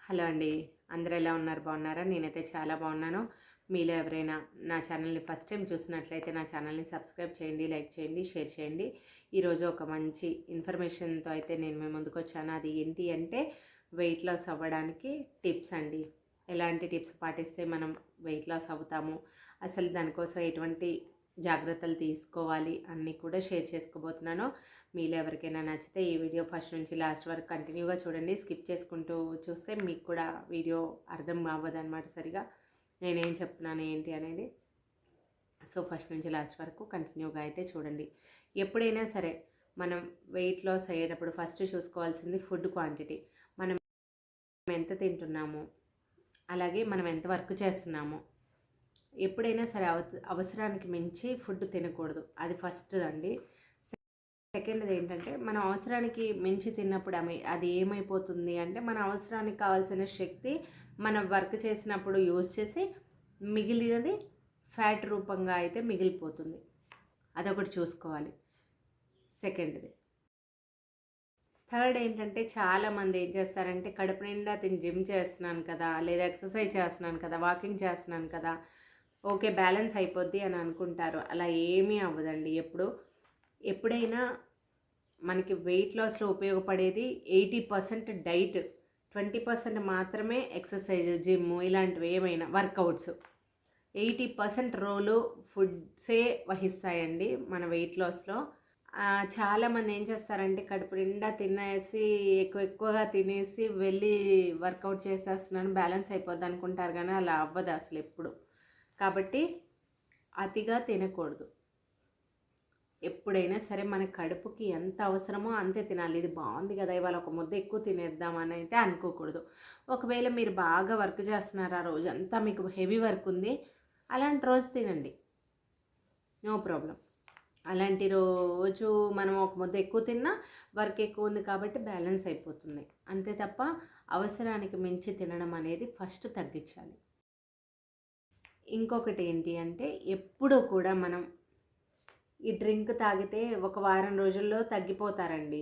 Hello అండి. అందరూ ఎలా ఉన్నారు? బాగున్నారా? నేనైతే చాలా బాగున్నాను. మీలో ఎవరైనా నా ఛానల్‌ని ఫస్ట్ టైం చూసినట్లయితే నా ఛానల్‌ని సబ్స్క్రైబ్ చేయండి, లైక్ చేయండి, షేర్ చేయండి. ఈరోజు ఒక మంచి ఇన్ఫర్మేషన్‌తో అయితే నేను మీ ముందుకొచ్చాను. అది ఏంటి అంటే వెయిట్ లాస్ అవ్వడానికి టిప్స్ అండి. ఎలాంటి టిప్స్ పాటిస్తే మనం వెయిట్ లాస్ అవుతాము, అసలు దానికోసం ఎటువంటి జాగ్రత్తలు తీసుకోవాలి అన్నీ కూడా షేర్ చేసుకోబోతున్నాను. మీలో ఎవరికైనా నచ్చితే ఈ వీడియో ఫస్ట్ నుంచి లాస్ట్ వరకు కంటిన్యూగా చూడండి. స్కిప్ చేసుకుంటూ చూస్తే మీకు కూడా వీడియో అర్థం అవ్వదన్నమాట సరిగా నేనేం చెప్తున్నాను ఏంటి అనేది. సో ఫస్ట్ నుంచి లాస్ట్ వరకు కంటిన్యూగా అయితే చూడండి. ఎప్పుడైనా సరే మనం వెయిట్ లాస్ అయ్యేటప్పుడు ఫస్ట్ చూసుకోవాల్సింది ఫుడ్ క్వాంటిటీ. మనం ఎంత తింటున్నాము, అలాగే మనం ఎంత వర్క్ చేస్తున్నాము. ఎప్పుడైనా సరే అవసరానికి మించి ఫుడ్ తినకూడదు. అది ఫస్ట్ అండి. సెకండ్ది ఏంటంటే మనం అవసరానికి మించి తిన్నప్పుడు అది ఏమైపోతుంది అంటే మన అవసరానికి కావాల్సిన శక్తి మనం వర్క్ చేసినప్పుడు యూజ్ చేసి మిగిలినది ఫ్యాట్ రూపంగా అయితే మిగిలిపోతుంది. అదొకటి చూసుకోవాలి. సెకండ్ది. థర్డ్ ఏంటంటే చాలామంది ఏం చేస్తారంటే కడుపు నిండా తిని జిమ్ చేస్తున్నాను కదా, లేదా ఎక్సర్సైజ్ చేస్తున్నాను కదా, వాకింగ్ చేస్తున్నాను కదా, ఓకే బ్యాలెన్స్ అయిపోద్ది అని అనుకుంటారు. అలా ఏమీ అవ్వదండి. ఎప్పుడైనా మనకి వెయిట్ లాస్లో ఉపయోగపడేది 80% డైట్, 20% మాత్రమే ఎక్సర్సైజ్, జిమ్ ఇలాంటివి ఏమైనా వర్కౌట్స్. 80% రోలు ఫుడ్సే వహిస్తాయండి మన వెయిట్ లాస్లో. చాలామంది ఏం చేస్తారంటే కడుపు నిండా తినేసి ఎక్కువగా తినేసి వెళ్ళి వర్కౌట్ చేసేస్తున్నాను బ్యాలెన్స్ అయిపోద్ది అనుకుంటారు, కానీ అలా అవ్వదు అసలు ఎప్పుడు. కాబట్టి అతిగా తినకూడదు. ఎప్పుడైనా సరే మన కడుపుకి ఎంత అవసరమో అంతే తినాలి. ఇది బాగుంది కదా ఇవాళ ఒక ముద్ద ఎక్కువ తినేద్దామని అయితే అనుకోకూడదు. ఒకవేళ మీరు బాగా వర్క్ చేస్తున్నారు, ఆ రోజంతా మీకు హెవీ వర్క్ ఉంది, అలాంటి రోజు తినండి, నో ప్రాబ్లం. అలాంటి రోజు మనం ఒక ముద్ద ఎక్కువ తిన్నా వర్క్ ఎక్కువ ఉంది కాబట్టి బ్యాలెన్స్ అయిపోతుంది అంతే తప్ప అవసరానికి మించి తినడం అనేది ఫస్ట్ తగ్గించాలి. ఇంకొకటి ఏంటి అంటే ఎప్పుడూ కూడా మనం ఈ డ్రింక్ తాగితే ఒక వారం రోజుల్లో తగ్గిపోతారండి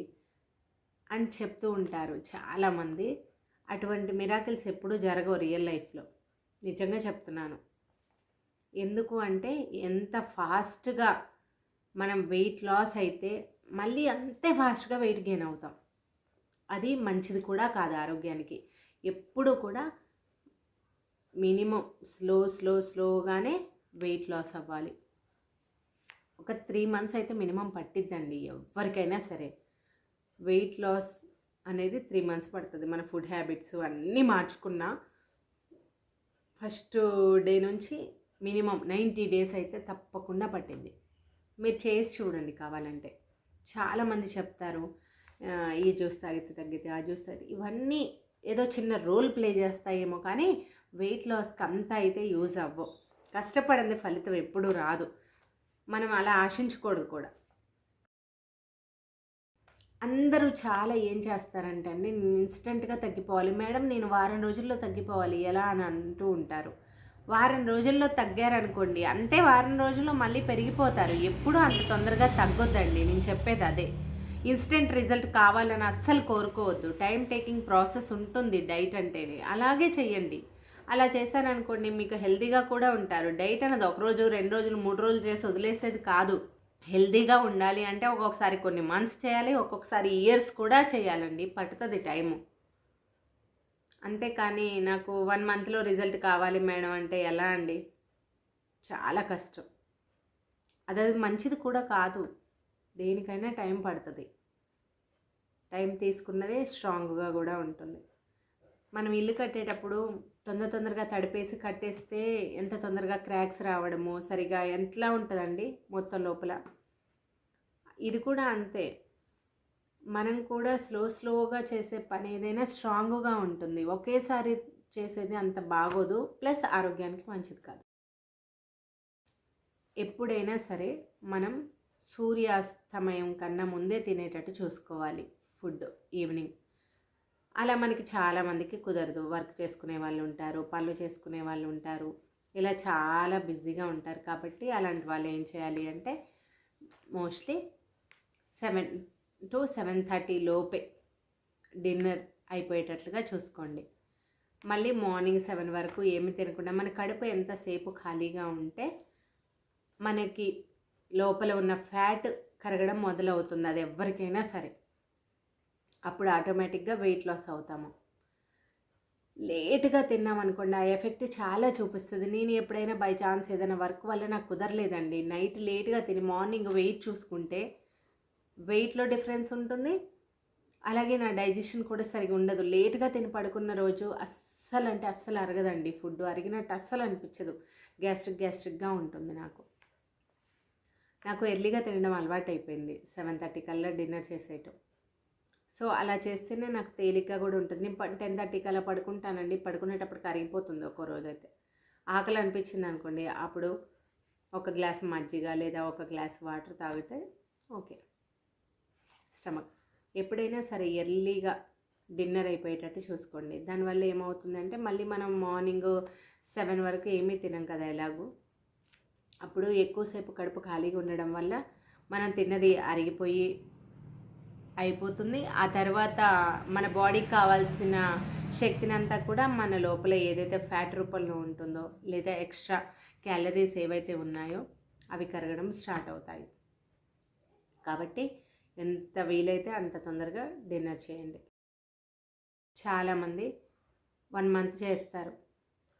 అని చెప్తూ ఉంటారు చాలామంది. అటువంటి మిరాకిల్స్ ఎప్పుడూ జరగవు రియల్ లైఫ్లో. నిజంగా చెప్తున్నాను. ఎందుకు అంటే ఎంత ఫాస్ట్గా మనం వెయిట్ లాస్ అయితే మళ్ళీ అంతే ఫాస్ట్గా వెయిట్ గెయిన్ అవుతాం. అది మంచిది కూడా కాదు ఆరోగ్యానికి. ఎప్పుడు కూడా మినిమం స్లోగానే వెయిట్ లాస్ అవ్వాలి. ఒక 3 months అయితే మినిమం పట్టిద్దండి ఎవరికైనా సరే. వెయిట్ లాస్ అనేది 3 months పడుతుంది. మన ఫుడ్ హ్యాబిట్స్ అన్నీ మార్చుకున్నా ఫస్ట్ డే నుంచి మినిమం 90 days అయితే తప్పకుండా పట్టింది. మీరు చేసి చూడండి కావాలంటే. చాలామంది చెప్తారు ఈ జ్యూస్ తాగితే తగ్గితే, ఆ జ్యూస్ తాగితే, ఇవన్నీ ఏదో చిన్న రోల్ ప్లే చేస్తాయేమో కానీ వెయిట్ లాస్కి అంతా అయితే యూజ్ అవ్వవు. కష్టపడింది ఫలితం ఎప్పుడూ రాదు. మనం అలా ఆశించకూడదు కూడా. అందరూ చాలా ఏం చేస్తారంటే అండి, ఇన్స్టెంట్గా తగ్గిపోవాలి మేడం, నేను వారం రోజుల్లో తగ్గిపోవాలి ఎలా అని అంటూ ఉంటారు. వారం రోజుల్లో తగ్గారనుకోండి అంతే, వారం రోజుల్లో మళ్ళీ పెరిగిపోతారు. ఎప్పుడూ అంత తొందరగా తగ్గొద్దండి. నేను చెప్పేది అదే. ఇన్స్టెంట్ రిజల్ట్ కావాలని అస్సలు కోరుకోవద్దు. టైం టేకింగ్ ప్రాసెస్ ఉంటుంది డైట్ అంటేనే. అలాగే చెయ్యండి. అలా చేశారనుకోండి మీకు హెల్తీగా కూడా ఉంటారు. డైట్ అనేది ఒకరోజు 2 రోజులు 3 రోజులు చేసి వదిలేసేది కాదు. హెల్తీగా ఉండాలి అంటే ఒక్కొక్కసారి కొన్ని మంత్స్ చేయాలి, ఒక్కొక్కసారి ఇయర్స్ కూడా చేయాలండి. పడుతుంది టైము. అంతేకాని నాకు 1 monthలో రిజల్ట్ కావాలి మేడం అంటే ఎలా అండి? చాలా కష్టం. అది మంచిది కూడా కాదు. దేనికైనా టైం పడుతుంది. టైం తీసుకున్నదే స్ట్రాంగ్గా కూడా ఉంటుంది. మనం ఇల్లు కట్టేటప్పుడు తొందరగా తడిపేసి కట్టేస్తే ఎంత తొందరగా క్రాక్స్ రావడము సరిగా ఎట్లా ఉంటుందండి మొత్తం లోపల. ఇది కూడా అంతే. మనం కూడా స్లోగా చేసే పని ఏదైనా స్ట్రాంగ్గా ఉంటుంది. ఒకేసారి చేసేది అంత బాగోదు, ప్లస్ ఆరోగ్యానికి మంచిది కాదు. ఎప్పుడైనా సరే మనం సూర్యాస్తమయం కన్నా ముందే తినేటట్టు చూసుకోవాలి ఫుడ్ ఈవినింగ్. అలా మనకి చాలామందికి కుదరదు. వర్క్ చేసుకునే వాళ్ళు ఉంటారు, పనులు చేసుకునే వాళ్ళు ఉంటారు, ఇలా చాలా బిజీగా ఉంటారు. కాబట్టి అలాంటి వాళ్ళు ఏం చేయాలి అంటే మోస్ట్లీ 7 to 7:30 లోపే డిన్నర్ అయిపోయేటట్లుగా చూసుకోండి. మళ్ళీ మార్నింగ్ 7 వరకు ఏమి తినకుండా మన కడుపు ఎంతసేపు ఖాళీగా ఉంటే మనకి లోపల ఉన్న ఫ్యాట్ కరగడం మొదలవుతుంది. అది ఎవరికైనా సరే. అప్పుడు ఆటోమేటిక్గా వెయిట్ లాస్ అవుతాము. లేట్గా తిన్నామనుకోండి ఆ ఎఫెక్ట్ చాలా చూపిస్తుంది. నేను ఎప్పుడైనా బై ఛాన్స్ ఏదైనా వర్క్ వల్ల నాకు కుదరలేదండి, నైట్ లేట్గా తిని మార్నింగ్ వెయిట్ చూసుకుంటే వెయిట్లో డిఫరెన్స్ ఉంటుంది. అలాగే నా డైజెషన్ కూడా సరిగా ఉండదు. లేట్గా తిని పడుకున్న రోజు అస్సలు అంటే అస్సలు అరగదండి. ఫుడ్ అరిగినట్టు అస్సలు అనిపించదు. గ్యాస్ట్రిక్గా ఉంటుంది నాకు ఎర్లీగా తినడం అలవాటు అయిపోయింది. 7:30 కల్లా డిన్నర్ చేసేయటం. సో అలా చేస్తేనే నాకు తేలిగ్గా కూడా ఉంటుంది. నేను 10:30 కల్లా పడుకుంటానండి. పడుకునేటప్పటికి కరిగిపోతుంది ఒక్కో రోజైతే. ఆకలి అనిపించింది అనుకోండి, అప్పుడు ఒక గ్లాస్ మజ్జిగ లేదా ఒక గ్లాస్ వాటర్ తాగితే ఓకే. స్టమక్ ఎప్పుడైనా సరే ఎర్లీగా డిన్నర్ అయిపోయేటట్టు చూసుకోండి. దానివల్ల ఏమవుతుందంటే మళ్ళీ మనం మార్నింగ్ 7 వరకు ఏమీ తినం కదా ఎలాగూ. అప్పుడు ఎక్కువసేపు కడుపు ఖాళీగా ఉండడం వల్ల మనం తిన్నది అరిగిపోయి అయిపోతుంది. ఆ తర్వాత మన బాడీకి కావాల్సిన శక్తిని అంతా కూడా మన లోపల ఏదైతే ఫ్యాట్ రూపంలో ఉంటుందో లేదా ఎక్స్ట్రా క్యాలరీస్ ఏవైతే ఉన్నాయో అవి కరగడం స్టార్ట్ అవుతాయి. కాబట్టి ఎంత వీలైతే అంత తొందరగా డిన్నర్ చేయండి. చాలామంది 1 మంత్ చేస్తారు,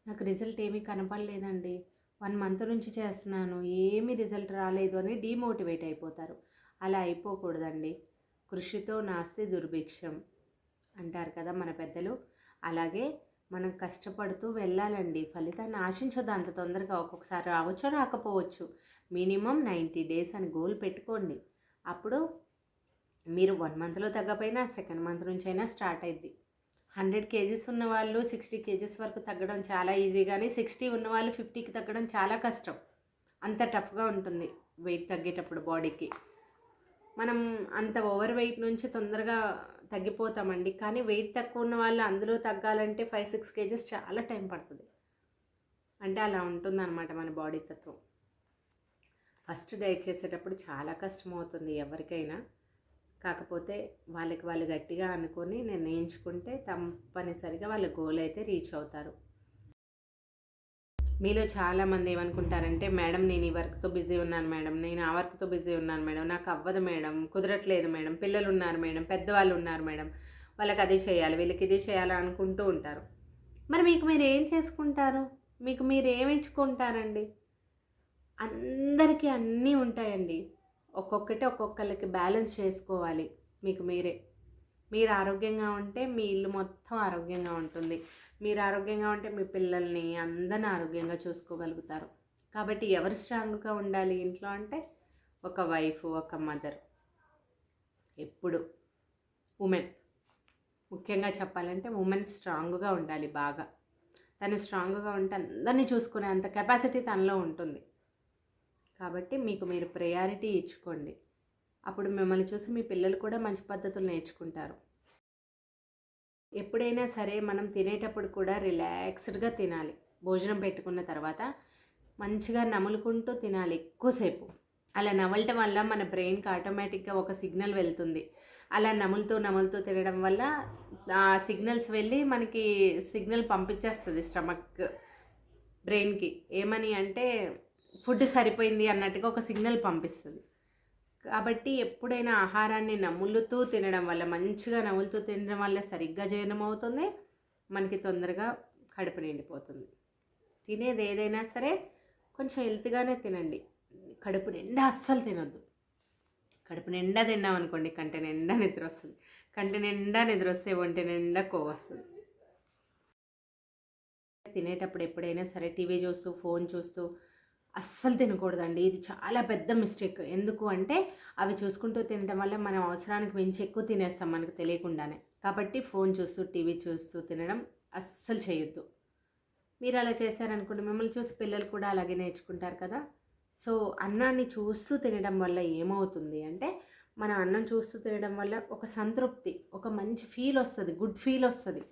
నాకు రిజల్ట్ ఏమీ కనపడలేదండి, 1 మంత్ నుంచి చేస్తున్నాను ఏమీ రిజల్ట్ రాలేదు అని డీమోటివేట్ అయిపోతారు. అలా అయిపోకూడదండి. కృషితో నాస్తి దుర్భిక్షం అంటారు కదా మన పెద్దలు. అలాగే మనం కష్టపడుతూ వెళ్ళాలండి. ఫలితాన్ని ఆశించొద్దు అంత తొందరగా. ఒక్కొక్కసారి రావచ్చు రాకపోవచ్చు. మినిమం 90 డేస్ అని గోల్ పెట్టుకోండి. అప్పుడు మీరు 1 మంత్లో తగ్గపోయినా సెకండ్ మంత్ నుంచి అయినా స్టార్ట్ అయింది. 100 కేజీస్ ఉన్న వాళ్ళు 60 కేజీస్ వరకు తగ్గడం చాలా ఈజీ, కానీ 60 ఉన్న వాళ్ళు 50కి తగ్గడం చాలా కష్టం. అంత టఫ్గా ఉంటుంది వెయిట్ తగ్గేటప్పుడు బాడీకి. మనం అంత ఓవర్ వెయిట్ నుంచి తొందరగా తగ్గిపోతామండి. కానీ వెయిట్ తక్కువ ఉన్న వాళ్ళు అందులో తగ్గాలంటే 5-6 కేజీస్ చాలా టైం పడుతుంది. అంటే అలా ఉంటుందన్నమాట మన బాడీ తత్వం. ఫస్ట్ డైట్ చేసేటప్పుడు చాలా కష్టం అవుతుంది ఎవరికైనా. కాకపోతే వాళ్ళు గట్టిగా అనుకొని నిర్ణయించుకుంటే తప్పనిసరిగా వాళ్ళ గోల్ అయితే రీచ్ అవుతారు. మీలో చాలామంది ఏమనుకుంటారంటే, మేడం నేను ఈ వర్క్తో బిజీ ఉన్నాను మేడం, నేను ఆ వర్క్తో బిజీ ఉన్నాను మేడం, నాకు అవ్వదు మేడం, కుదరట్లేదు మేడం, పిల్లలు ఉన్నారు మేడం, పెద్దవాళ్ళు ఉన్నారు మేడం, వాళ్ళకి అది చేయాలి వీళ్ళకి ఇది చేయాలి అనుకుంటూ ఉంటారు. మరి మీకు మీరు ఏం చేసుకుంటారు? మీకు మీరు ఏమి ఎంచుకుంటారండి? అందరికీ అన్నీ ఉంటాయండి. ఒక్కొక్కరికి బ్యాలెన్స్ చేసుకోవాలి. మీరు ఆరోగ్యంగా ఉంటే మీ ఇల్లు మొత్తం ఆరోగ్యంగా ఉంటుంది. మీరు ఆరోగ్యంగా ఉంటే మీ పిల్లల్ని అందరిని ఆరోగ్యంగా చూసుకోగలుగుతారు. కాబట్టి ఎవరు స్ట్రాంగ్గా ఉండాలి ఇంట్లో అంటే ఒక వైఫ్, ఒక మదర్. ఎప్పుడు ఉమెన్, ముఖ్యంగా చెప్పాలంటే ఉమెన్ స్ట్రాంగ్గా ఉండాలి. బాగా తను స్ట్రాంగ్గా ఉంటే అందరినీ చూసుకునే అంత కెపాసిటీ తనలో ఉంటుంది. కాబట్టి మీకు మీరు ప్రయారిటీ ఇచ్చుకోండి. అప్పుడు మిమ్మల్ని చూసి మీ పిల్లలు కూడా మంచి పద్ధతులు నేర్చుకుంటారు. ఎప్పుడైనా సరే మనం తినేటప్పుడు కూడా రిలాక్స్డ్గా తినాలి. భోజనం పెట్టుకున్న తర్వాత మంచిగా నములుకుంటూ తినాలి ఎక్కువసేపు. అలా నమలటం వల్ల మన బ్రెయిన్కి ఆటోమేటిక్గా ఒక సిగ్నల్ వెళ్తుంది. అలా నములుతూ తినడం వల్ల ఆ సిగ్నల్స్ వెళ్ళి మనకి సిగ్నల్ పంపించేస్తుంది స్టమక్ బ్రెయిన్కి. ఏమని అంటే ఫుడ్ సరిపోయింది అన్నట్టుగా ఒక సిగ్నల్ పంపిస్తుంది. కాబట్టి ఎప్పుడైనా ఆహారాన్ని నములుతూ తినడం వల్ల, మంచిగా నములుతూ తినడం వల్ల సరిగ్గా జీర్ణం అవుతుంది, మనకి తొందరగా కడుపు నిండిపోతుంది. తినేది ఏదైనా సరే కొంచెం హెల్త్గానే తినండి. కడుపు నిండా అస్సలు తినొద్దు. కడుపు నిండా తిన్నాం అనుకోండి కంటి నిండా నిద్ర వస్తుంది. కంటి నిండా నిద్ర వస్తే ఒంటి నిండా కొవ్వు వస్తుంది. తినేటప్పుడు ఎప్పుడైనా సరే టీవీ చూస్తూ ఫోన్ చూస్తూ అస్సలు తినకూడదండి. ఇది చాలా పెద్ద మిస్టేక్. ఎందుకు అంటే అవి చూసుకుంటూ తినడం వల్ల మనం అవసరానికి మించి ఎక్కువ తినేస్తాం మనకు తెలియకుండానే. కాబట్టి ఫోన్ చూస్తూ టీవీ చూస్తూ తినడం అస్సలు చేయొద్దు. మీరు అలా చేశారనుకోండి మిమ్మల్ని చూసి పిల్లలు కూడా అలాగే నేర్చుకుంటారు కదా. సో అన్నాన్ని చూస్తూ తినడం వల్ల ఏమవుతుంది అంటే, మన అన్నం చూస్తూ తినడం వల్ల ఒక సంతృప్తి, ఒక మంచి ఫీల్ వస్తుంది, గుడ్ ఫీల్ వస్తుంది.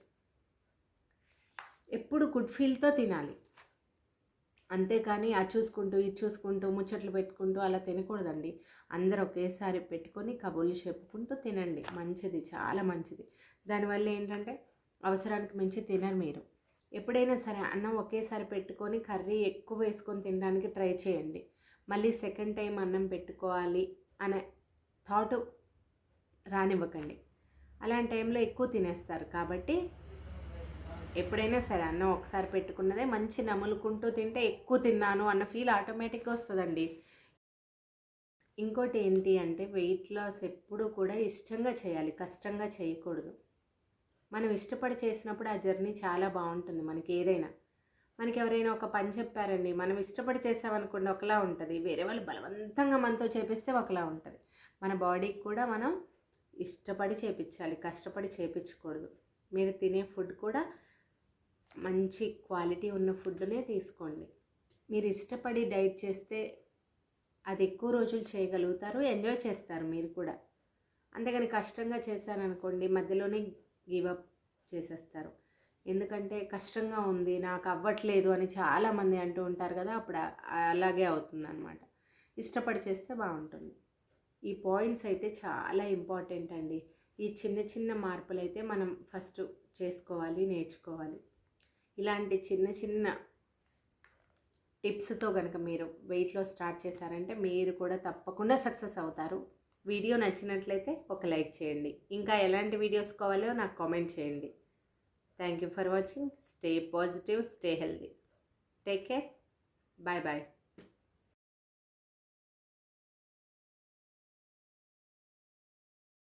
ఎప్పుడు గుడ్ ఫీల్తో తినాలి. అంతేకాని అది చూసుకుంటూ ఇది చూసుకుంటూ ముచ్చట్లు పెట్టుకుంటూ అలా తినకూడదండి. అందరూ ఒకేసారి పెట్టుకొని కబుర్లు చెప్పుకుంటూ తినండి. మంచిది, చాలా మంచిది. దానివల్ల ఏంటంటే అవసరానికి మించి తినరు మీరు. ఎప్పుడైనా సరే అన్నం ఒకేసారి పెట్టుకొని కర్రీ ఎక్కువ వేసుకొని తినడానికి ట్రై చేయండి. మళ్ళీ సెకండ్ టైం అన్నం పెట్టుకోవాలి అనే థాట్ రానివ్వకండి. అలాంటి టైంలో ఎక్కువ తినేస్తారు. కాబట్టి ఎప్పుడైనా సరే అన్నం ఒకసారి పెట్టుకున్నదే మంచి నములుకుంటూ తింటే ఎక్కువ తిన్నాను అన్న ఫీల్ ఆటోమేటిక్గా వస్తుందండి. ఇంకోటి ఏంటి అంటే వెయిట్ లాస్ ఎప్పుడూ కూడా ఇష్టంగా చేయాలి, కష్టంగా చేయకూడదు. మనం ఇష్టపడి చేసినప్పుడు ఆ జర్నీ చాలా బాగుంటుంది. మనకి ఏదైనా, మనకి ఎవరైనా ఒక పని చెప్పారండి, మనం ఇష్టపడి చేసామనుకోండి ఒకలా ఉంటుంది, వేరే వాళ్ళు బలవంతంగా మనతో చేపిస్తే ఒకలా ఉంటుంది. మన బాడీకి కూడా మనం ఇష్టపడి చేపించాలి, కష్టపడి చేపించకూడదు. మీరు తినే ఫుడ్ కూడా మంచి క్వాలిటీ ఉన్న ఫుడ్నే తీసుకోండి. మీరు ఇష్టపడి డైట్ చేస్తే అది ఎక్కువ రోజులు చేయగలుగుతారు, ఎంజాయ్ చేస్తారు మీరు కూడా. అంతేగాని కష్టంగా చేశారనుకోండి మధ్యలోనే గివప్ చేసేస్తారు. ఎందుకంటే కష్టంగా ఉంది, నాకు అవ్వట్లేదు అని చాలామంది అంటూ ఉంటారు కదా, అప్పుడు అలాగే అవుతుందన్నమాట. ఇష్టపడి చేస్తే బాగుంటుంది. ఈ పాయింట్స్ అయితే చాలా ఇంపార్టెంట్ అండి. ఈ చిన్న చిన్న మార్పులు అయితే మనం ఫస్ట్ చేసుకోవాలి, నేర్చుకోవాలి. ఇలాంటి చిన్న చిన్న టిప్స్తో కనుక మీరు వెయిట్ లాస్ స్టార్ట్ చేశారంటే మీరు కూడా తప్పకుండా సక్సెస్ అవుతారు. వీడియో నచ్చినట్లయితే ఒక లైక్ చేయండి. ఇంకా ఎలాంటి వీడియోస్ కావాలో నాకు కామెంట్ చేయండి. Thank you for watching. Stay positive, stay healthy. Take care. Bye bye.